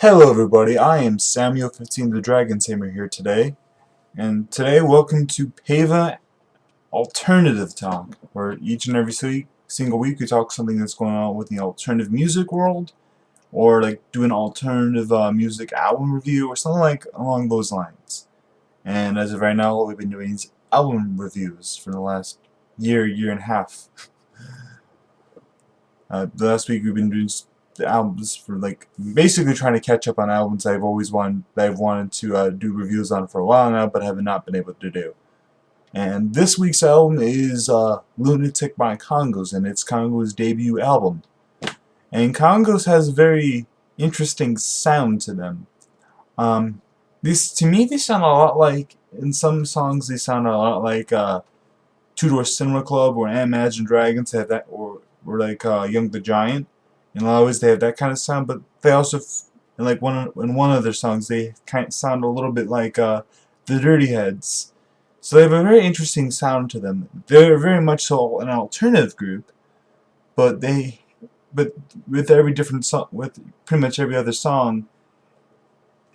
Hello everybody, I am Samuel15 the Dragon Tamer here today, and today welcome to PAVA Alternative Talk, where each and every single week we talk something that's going on with the alternative music world, or like do an alternative music album review, or something like along those lines. And as of right now, what we've been doing is album reviews for the last year and a half. The last week we've been doing the albums for like basically trying to catch up on albums I've wanted to do reviews on for a while now, but have not been able to do. And this week's album is Lunatic by Kongos, and it's Kongos' debut album. And Kongos has a very interesting sound to them. To me, they sound a lot like, in some songs, they sound a lot like Two Door Cinema Club or Imagine Dragons have that, or like Young the Giant. In a lot of ways, they have that kind of sound, but they also, in one of their songs, they kind of sound a little bit like the Dirty Heads. So they have a very interesting sound to them. They're very much so an alternative group, but with every different song, with pretty much every other song,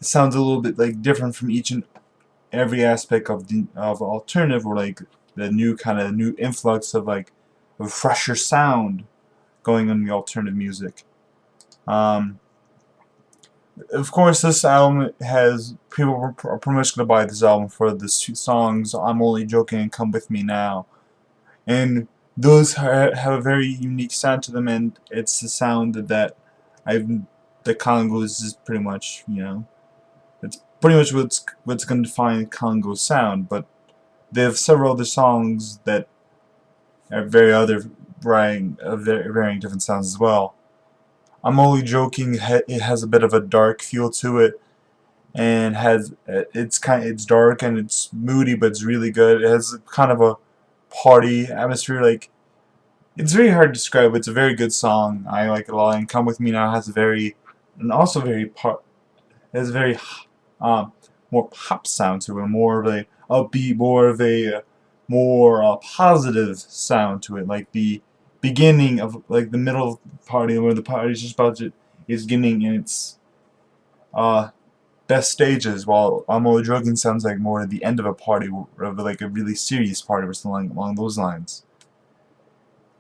it sounds a little bit like different from each and every aspect of alternative, or like the new influx of like a fresher sound going on the alternative music. Of course, this album has people are pretty much going to buy this album for the songs "I'm Only Joking" and "Come With Me Now," and those have a very unique sound to them, and it's the sound that the Congos is pretty much, it's pretty much what's going to define Congo's sound. But they have several other songs that are varying different sounds as well. I'm Only Joking. It has a bit of a dark feel to it, and it's dark and it's moody, but it's really good. It has kind of a party atmosphere. Like, it's very hard to describe, but it's a very good song. I like it a lot. And Come With Me Now has a very more pop sound to it, more of a upbeat, more positive sound to it, like the beginning of like the middle party where the party is getting in its best stages, while I'm Only Joking sounds like more at the end of a party, of like a really serious party or something along those lines.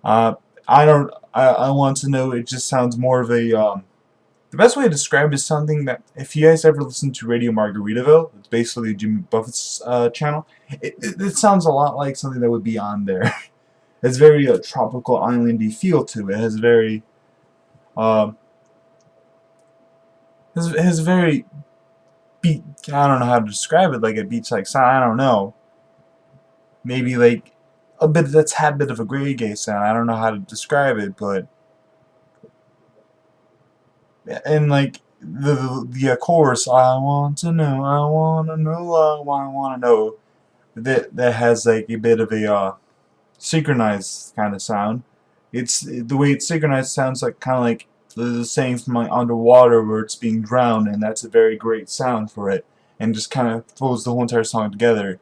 I want to know, it just sounds more of a the best way to describe it is something that, if you guys ever listen to Radio Margaritaville, it's basically Jimmy Buffett's channel, it sounds a lot like something that would be on there. It's very tropical, islandy feel to it. It has very, beat. I don't know how to describe it. Like a beach like sound. I don't know. Maybe like a bit that's had a bit of a reggae sound. I don't know how to describe it, but and like the chorus, I want to know, I want to know, I want to know. That has like a bit of a synchronized kind of sound. The way it's synchronized sounds like kind of like the same from like underwater where it's being drowned, and that's a very great sound for it, and just kind of pulls the whole entire song together.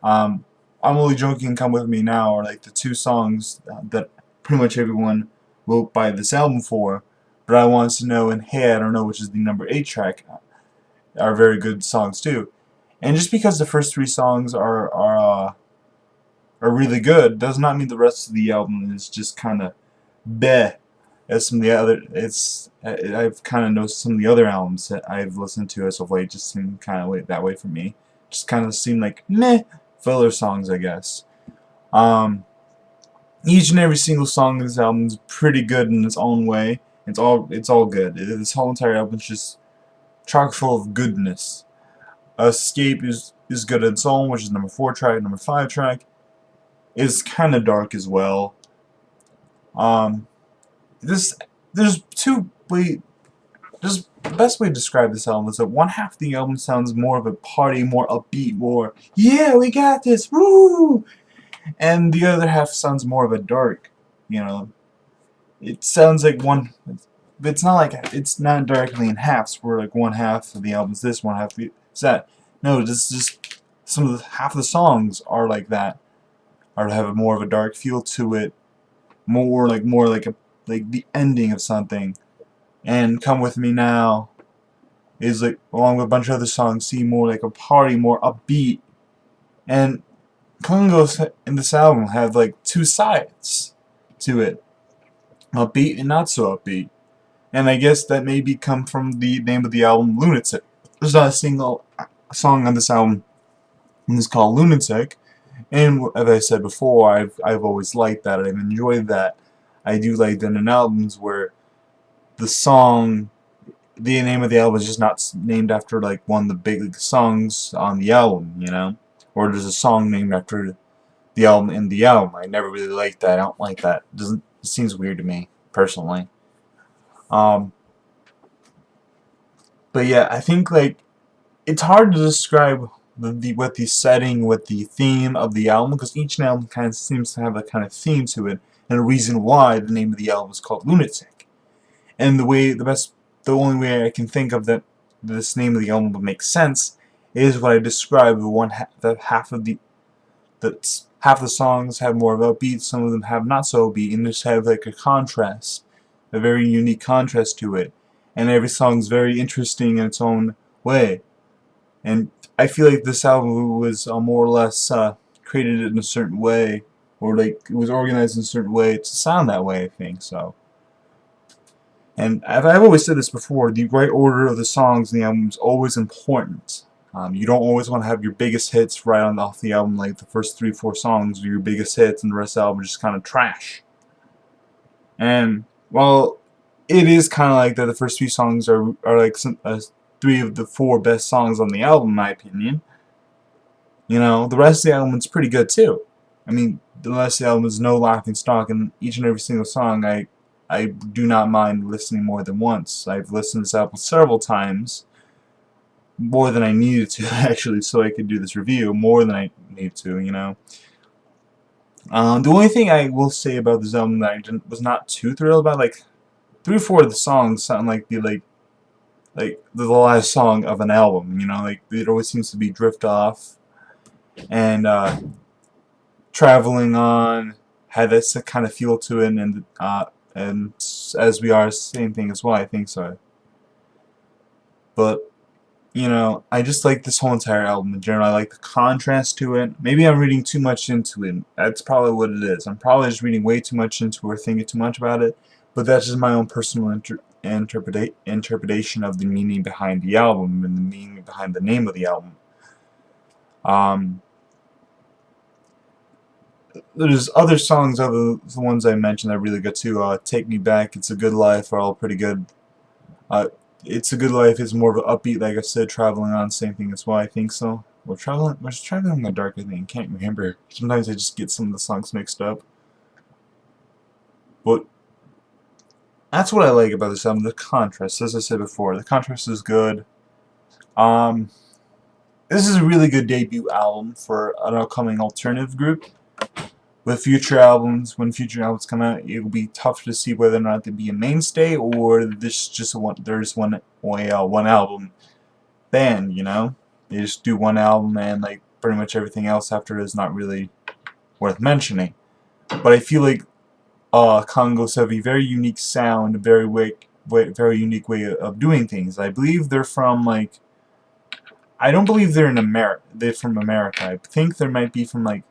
I'm Only Joking, Come With Me Now are like the two songs that pretty much everyone will buy this album for. But I Want to Know and Hey I Don't Know, which is the number 8 track, are very good songs too. And just because the first 3 songs are really good does not mean the rest of the album is just kind of bleh. As some of the other, I've kind of noticed some of the other albums that I've listened to as of late just seem kind of that way for me. Just kind of seem like meh filler songs, I guess. Each and every single song in this album is pretty good in its own way. It's all good. This whole entire album is just chock full of goodness. Escape is good in its own, which is number 4 track. Number 5 track is kind of dark as well. There's the best way to describe this album is that one half of the album sounds more of a party, more upbeat, more yeah, we got this, woo, and the other half sounds more of a dark. It sounds like it's not directly in halves where like one half of the album is this, one half is that. No, just half of the songs are like that, or have more of a dark feel to it, more like the ending of something. And Come With Me Now is like, along with a bunch of other songs, seem more like a party, more upbeat. And Kongos in this album have like two sides to it, upbeat and not so upbeat. And I guess that maybe come from the name of the album, Lunatic. There's not a single song on this album that's called Lunatic, and as I said before, I've always liked that. I've enjoyed that. I do like that in albums where the song, the name of the album is just not named after like one of the big songs on the album, you know, or there's a song named after the album in the album. I never really liked that. I don't like that. It seems weird to me personally. But yeah, I think like it's hard to describe what the setting, what the theme of the album, because each album kind of seems to have a kind of theme to it, and a reason why the name of the album is called Lunatic. And the only way I can think of that this name of the album would make sense is what I described. Half the songs have more of a beat, some of them have not so beat, and just have like a contrast, a very unique contrast to it. And every song's very interesting in its own way. And I feel like this album was more or less created in a certain way, or like it was organized in a certain way to sound that way, I think so. And I've always said this before, the right order of the songs in the album is always important. You don't always want to have your biggest hits right off the album, like the first 3-4 songs are your biggest hits and the rest of the album is just kind of trash. And, well, it is kind of like that the first few songs are like 3 of the 4 best songs on the album, in my opinion. You know, the rest of the album is pretty good too. I mean, the rest of the album is no laughing stock, and each and every single song I do not mind listening more than once. I've listened to this album several times, more than I needed to actually, so I could do this review, more than I need to, you know. The only thing I will say about this album that I was not too thrilled about, like 3 or 4 of the songs sound like the last song of an album, you know, like it always seems to be Drift Off and Traveling On had this kind of feel to it, and As We Are, same thing as well, I think so. But you know, I just like this whole entire album in general. I like the contrast to it. Maybe I'm reading too much into it. That's probably what it is. I'm probably just reading way too much into it or thinking too much about it. But that's just my own personal interpretation of the meaning behind the album and the meaning behind the name of the album. There's other songs, other the ones I mentioned, that are really good too. Take Me Back, It's a Good Life are all pretty good. It's a Good Life is more of an upbeat, like I said. Traveling On, same thing as well, I think so. Or Traveling in the Dark, I think. Can't remember. Sometimes I just get some of the songs mixed up. But that's what I like about this album, the contrast. As I said before, the contrast is good. This is a really good debut album for an upcoming alternative group. With future albums, when future albums come out, it will be tough to see whether or not they'll be a mainstay or this just there's one album band, you know? They just do one album and like pretty much everything else after is not really worth mentioning. But I feel like Kongos have a very unique sound, a very unique way of doing things. I believe they're from like, I don't believe they're from America. I think they might be from like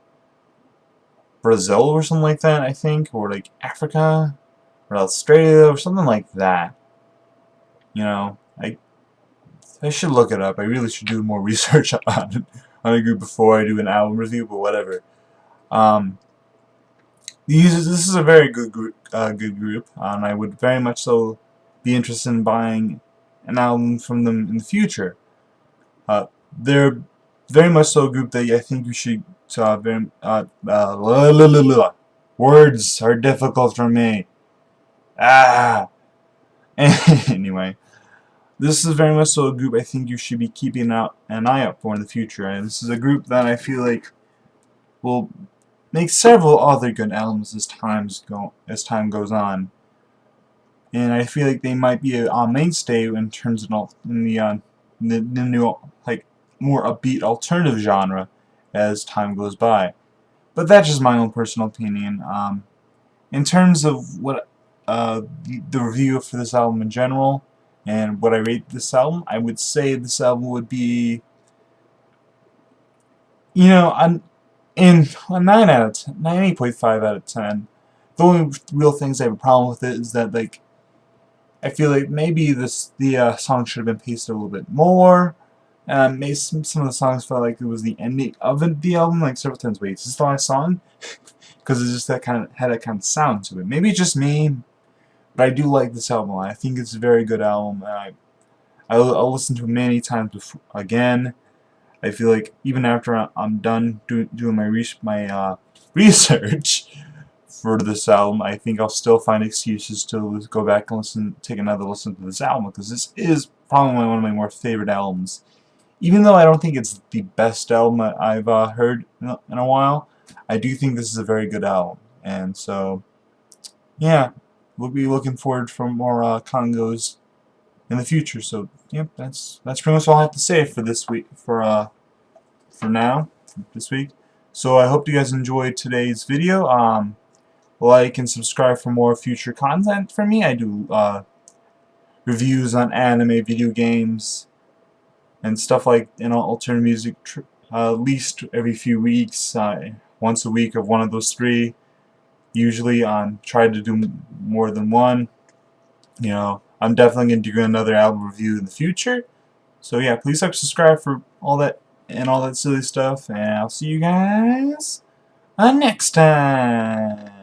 Brazil or something like that, I think, or like Africa or Australia or something like that. You know, I should look it up. I really should do more research on a group before I do an album review, but whatever. This is a very good group, and I would very much so be interested in buying an album from them in the future. They're very much so a group that I think you should. Words are difficult for me. Anyway, this is very much so a group I think you should be keeping an eye out for in the future. And this is a group that I feel like will make several other good albums as time goes on. And I feel like they might be a mainstay in terms of the new like more upbeat alternative genre as time goes by. But that's just my own personal opinion. In terms of what the review for this album in general, And what I rate this album, I would say this album would be, you know, a 9 out of 10, 9.5 out of 10. The only real things I have a problem with it is that, like, I feel like maybe the song should have been paced a little bit more. Maybe some of the songs felt like it was the ending of the album, like several times. Wait, is this the last song? Because it just had that kind of sound to it. Maybe it's just me, but I do like this album a lot. I think it's a very good album. I'll listen to it many times again. I feel like even after I'm done doing my research for this album, I think I'll still find excuses to go back and take another listen to this album, because this is probably one of my more favorite albums. Even though I don't think it's the best album I've heard in a while, I do think this is a very good album. And so, yeah, we'll be looking forward for more Kongos in the future. So, yep, that's pretty much all I have to say for this week, for now, this week. So I hope you guys enjoyed today's video. Like and subscribe for more future content from me. I do reviews on anime, video games, and stuff like, alternative music, at least every few weeks, once a week of one of those three. Usually try to do more than one. I'm definitely going to do another album review in the future. So yeah, please subscribe for all that and all that silly stuff, and I'll see you guys next time.